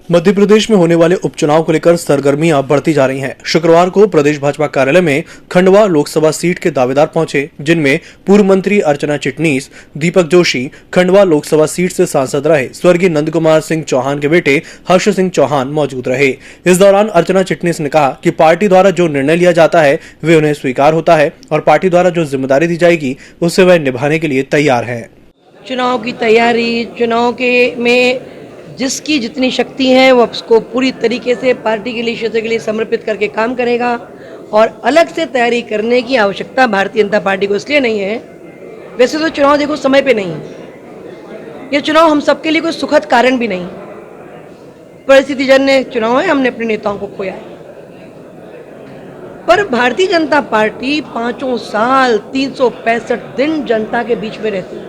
मध्य प्रदेश में होने वाले उपचुनाव को लेकर सरगर्मियां बढ़ती जा रही हैं। शुक्रवार को प्रदेश भाजपा कार्यालय में खंडवा लोकसभा सीट के दावेदार पहुंचे, जिनमें पूर्व मंत्री अर्चना चिटनीस, दीपक जोशी, खंडवा लोकसभा सीट से सांसद रहे स्वर्गीय नंद कुमार सिंह चौहान के बेटे हर्ष सिंह चौहान मौजूद रहे। इस दौरान अर्चना चिटनीस ने कहा कि पार्टी द्वारा जो निर्णय लिया जाता है वे उन्हें स्वीकार होता है और पार्टी द्वारा जो जिम्मेदारी दी जाएगी उसे वह निभाने के लिए तैयार है। चुनाव की तैयारी, चुनाव के में जिसकी जितनी शक्ति है वो उसको पूरी तरीके से पार्टी के लिए, क्षेत्र के लिए समर्पित करके काम करेगा और अलग से तैयारी करने की आवश्यकता भारतीय जनता पार्टी को इसलिए नहीं है। वैसे तो चुनाव देखो समय पे नहीं है, ये चुनाव हम सबके लिए कोई सुखद कारण भी नहीं, परिस्थितिजन्य चुनाव है, हमने अपने नेताओं को खोया है। पर भारतीय जनता पार्टी 5 साल 365 दिन जनता के बीच में रहती है।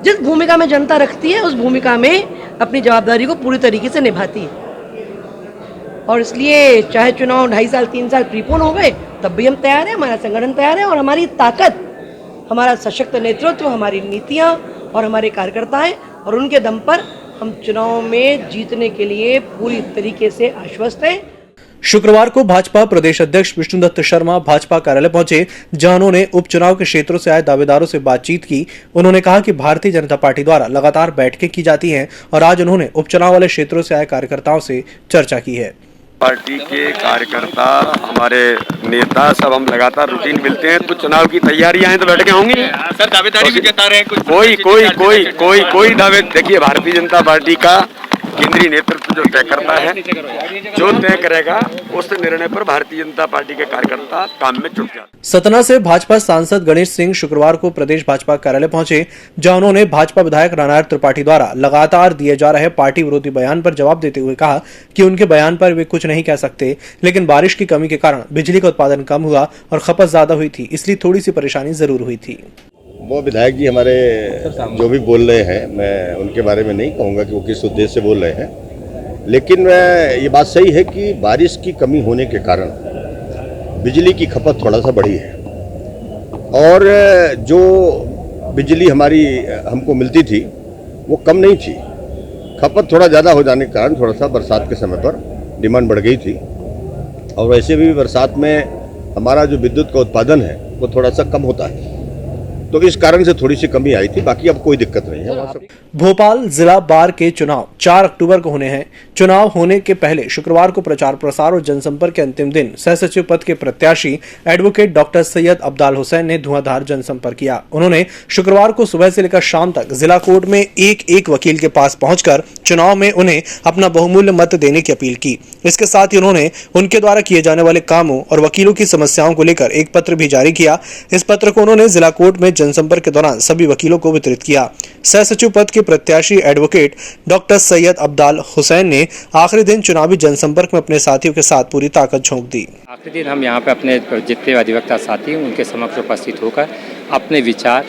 जिस भूमिका में जनता रखती है उस भूमिका में अपनी जवाबदारी को पूरी तरीके से निभाती है और इसलिए चाहे चुनाव 2.5 साल 3 साल प्रीपोन हो गए तब भी हम तैयार हैं, हमारा संगठन तैयार है और हमारी ताकत, हमारा सशक्त नेतृत्व, हमारी नीतियां और हमारे कार्यकर्ता हैं और उनके दम पर हम चुनाव में जीतने के लिए पूरी तरीके से आश्वस्त हैं। शुक्रवार को भाजपा प्रदेश अध्यक्ष विष्णुदत्त शर्मा भाजपा कार्यालय पहुंचे, जहां उन्होंने उपचुनाव के क्षेत्रों से आए दावेदारों से बातचीत की। उन्होंने कहा कि भारतीय जनता पार्टी द्वारा लगातार बैठकें की जाती हैं और आज उन्होंने उपचुनाव वाले क्षेत्रों से आए कार्यकर्ताओं से चर्चा की है। पार्टी के कार्यकर्ता, हमारे नेता सब हम लगातार रूटीन मिलते हैं, तो चुनाव की तैयारियां हैं तो बैठकें होंगी। सर दावेदारी भी जता रहे हैं कुछ कोई दावे, देखिए भारतीय जनता पार्टी का केंद्रीय नेतृत्व जो तय करता है, जो तय करेगा उस निर्णय पर भारतीय जनता पार्टी के कार्यकर्ता काम में जुट जाते। सतना से भाजपा सांसद गणेश सिंह शुक्रवार को प्रदेश भाजपा कार्यालय पहुंचे, जहां उन्होंने भाजपा विधायक रानारायण त्रिपाठी द्वारा लगातार दिए जा रहे पार्टी विरोधी बयान पर जवाब देते हुए कहा कि उनके बयान पर वे कुछ नहीं कह सकते, लेकिन बारिश की कमी के कारण बिजली का उत्पादन कम हुआ और खपत ज्यादा हुई थी, इसलिए थोड़ी सी परेशानी जरूर हुई थी। वो विधायक जी हमारे जो भी बोल रहे हैं, मैं उनके बारे में नहीं कहूँगा कि वो किस उद्देश्य से बोल रहे हैं, लेकिन ये बात सही है कि बारिश की कमी होने के कारण बिजली की खपत थोड़ा सा बढ़ी है और जो बिजली हमारी हमको मिलती थी वो कम नहीं थी। खपत थोड़ा ज़्यादा हो जाने के कारण थोड़ा सा बरसात के समय पर डिमांड बढ़ गई थी और वैसे भी बरसात में हमारा जो विद्युत का उत्पादन है वो थोड़ा सा कम होता है, तो इस कारण से थोड़ी सी कमी आई थी, बाकी अब कोई दिक्कत नहीं है। भोपाल जिला बार के चुनाव 4 अक्टूबर को होने हैं। चुनाव होने के पहले शुक्रवार को प्रचार प्रसार और जनसंपर्क के अंतिम दिन सह सचिव पद के प्रत्याशी एडवोकेट डॉक्टर सैयद अब्दाल हुसैन ने धुआंधार जनसंपर्क किया। उन्होंने शुक्रवार को सुबह से लेकर शाम तक जिला कोर्ट में एक वकील के पास पहुंचकर चुनाव में उन्हें अपना बहुमूल्य मत देने की अपील की। इसके साथ ही उन्होंने उनके द्वारा किए जाने वाले कामों और वकीलों की समस्याओं को लेकर एक पत्र भी जारी किया। इस पत्र को उन्होंने जिला कोर्ट में जनसंपर्क के दौरान सभी वकीलों को वितरित किया। सह सचिव पद के प्रत्याशी एडवोकेट डॉक्टर सैयद अब्दाल हुसैन ने आखिरी दिन चुनावी जनसंपर्क में अपने साथियों के साथ पूरी ताकत झोंक दी। आखिरी दिन हम यहाँ पे अपने जितने अधिवक्ता साथी हैं उनके समक्ष उपस्थित होकर अपने विचार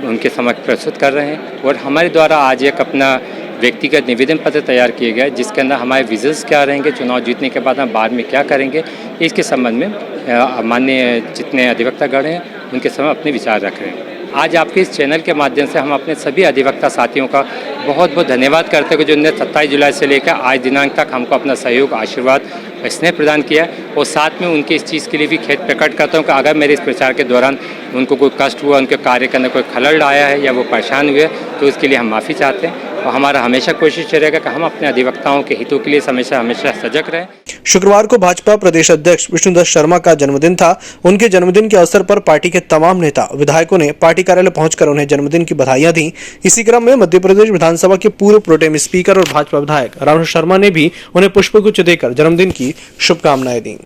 उनके समक्ष प्रस्तुत कर रहे हैं और हमारे द्वारा आज एक अपना व्यक्तिगत निवेदन पत्र तैयार किए गए, जिसके अंदर हमारे विजन्स क्या रहेंगे, चुनाव जीतने के बाद हम बाद में क्या करेंगे, इसके संबंध में माननीय जितने अधिवक्तागण हैं उनके समय अपने विचार रख रहे हैं। आज आपके इस चैनल के माध्यम से हम अपने सभी अधिवक्ता साथियों का बहुत बहुत धन्यवाद करते हैं, जिन्होंने 27 जुलाई से लेकर आज दिनांक तक हमको अपना सहयोग, आशीर्वाद, स्नेह प्रदान किया और साथ में उनके इस चीज़ के लिए भी खेद प्रकट करता हूँ कि अगर मेरे इस प्रचार के दौरान उनको कोई कष्ट हुआ, उनके कार्य करने कोई खलल आया है या वो परेशान हुए तो उसके लिए हम माफ़ी चाहते हैं और हमारा हमेशा कोशिश रहेगा कि हम अपने अधिवक्ताओं के हितों के लिए हमेशा सजग रहें। शुक्रवार को भाजपा प्रदेश अध्यक्ष विष्णुदत्त शर्मा का जन्मदिन था। उनके जन्मदिन के अवसर पर पार्टी के तमाम नेता विधायकों ने पार्टी कार्यालय पहुंचकर उन्हें जन्मदिन की बधाइयां दी। इसी क्रम में मध्य प्रदेश विधानसभा के पूर्व प्रोटेम स्पीकर और भाजपा विधायक राम शर्मा ने भी उन्हें पुष्पगुच्छ देकर जन्मदिन की शुभकामनाएं दी।